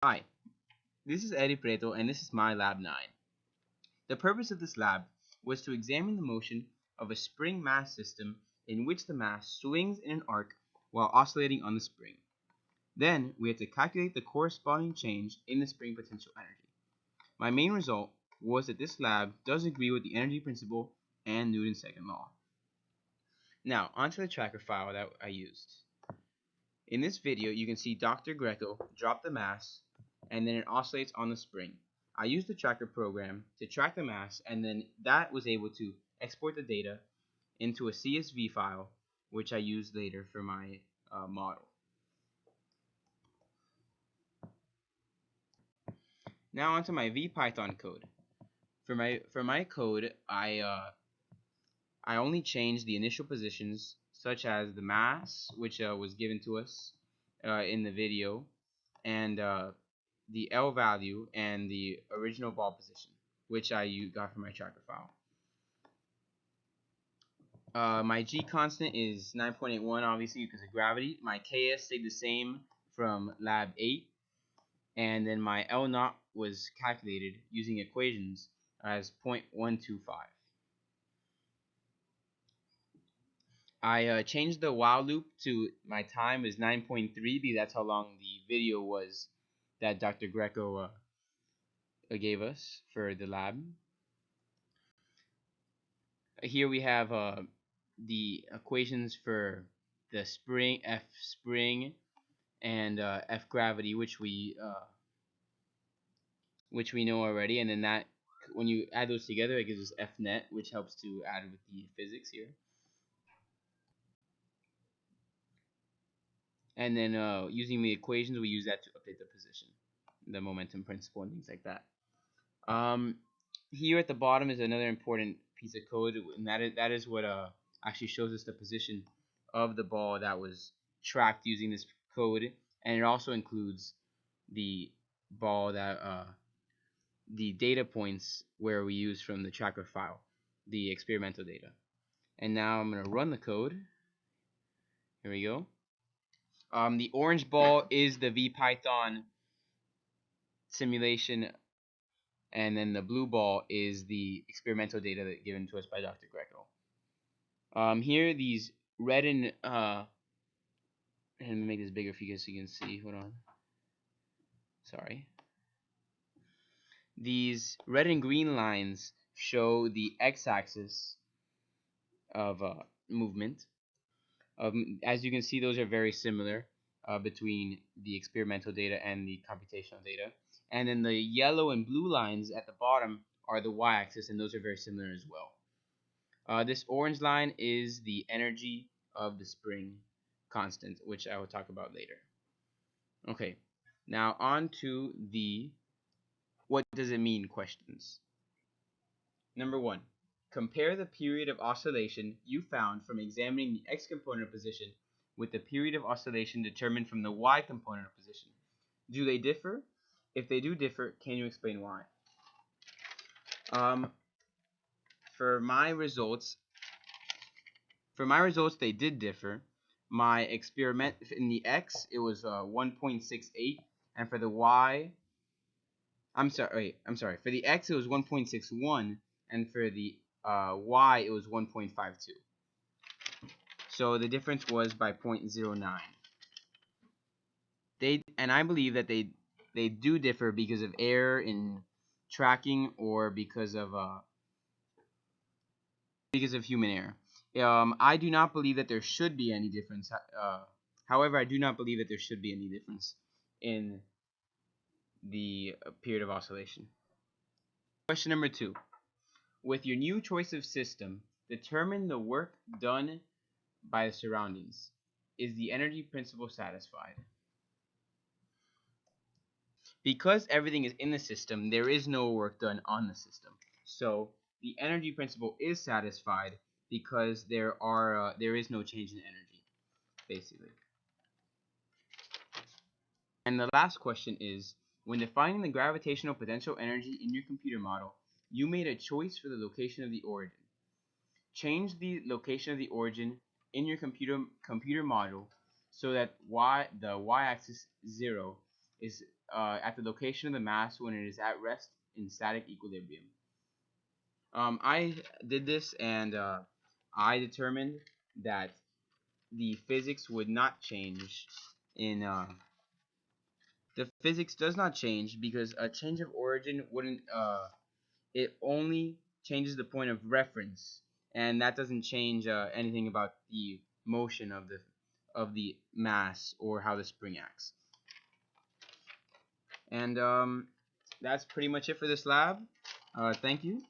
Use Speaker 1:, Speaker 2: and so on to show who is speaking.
Speaker 1: Hi, this is Eddy Prieto and this is my Lab 9. The purpose of this lab was to examine the motion of a spring mass system in which the mass swings in an arc while oscillating on the spring. Then we had to calculate the corresponding change in the spring potential energy. My main result was that this lab does agree with the energy principle and Newton's second law. Now, onto the tracker file that I used. In this video, you can see Dr. Greco drop the mass and then it oscillates on the spring. I used the tracker program to track the mass, and then that was able to export the data into a CSV file, which I used later for my model. Now onto my VPython code. For my code, I only changed the initial positions, such as the mass, which was given to us in the video, and the L value and the original ball position, which I got from my tracker file. My G constant is 9.81, obviously because of gravity. My KS stayed the same from lab 8, and then my L naught was calculated using equations as 0.125. I changed the while loop to my time is 9.3 because that's how long the video was that Dr. Greco gave us for the lab. Here we have the equations for the spring, F spring, and F gravity, which we know already, and then that when you add those together, it gives us F net, which helps to add with the physics here. And then using the equations, we use that to update the position, the momentum principle, and things like that. Here at the bottom is another important piece of code, and that is what actually shows us the position of the ball that was tracked using this code, and it also includes the ball that the data points where we use from the tracker file, the experimental data. And now I'm going to run the code. Here we go. The orange ball is the VPython simulation, and then the blue ball is the experimental data that given to us by Dr. Greco. Here, these red and let me make this bigger for you guys so you can see. Hold on. Sorry. These red and green lines show the x-axis of movement. As you can see, those are very similar between the experimental data and the computational data. And then the yellow and blue lines at the bottom are the y-axis, and those are very similar as well. This orange line is the energy of the spring constant, which I will talk about later. Okay, now on to the what does it mean questions. Number 1. Compare the period of oscillation you found from examining the x component position with the period of oscillation determined from the y component position. Do they differ? If they do differ, can you explain why? For my results, they did differ. My experiment in the x, it was 1.68, and for the y, I'm sorry. For the x, it was 1.61, and for the y, it was 1.52. So the difference was by 0.09. And I believe that they do differ because of error in tracking or because of human error. I do not believe that there should be any difference. However, I do not believe that there should be any difference in the period of oscillation. Question number 2. With your new choice of system, determine the work done by the surroundings. Is the energy principle satisfied? Because everything is in the system, there is no work done on the system. So the energy principle is satisfied because there is no change in energy, basically. And the last question is, when defining the gravitational potential energy in your computer model, you made a choice for the location of the origin. Change the location of the origin in your computer model so that the y-axis 0 is at the location of the mass when it is at rest in static equilibrium. I did this, and I determined that the physics would not change in the physics does not change because a change of origin wouldn't it only changes the point of reference, and that doesn't change anything about the motion of the mass or how the spring acts. And that's pretty much it for this lab. Thank you.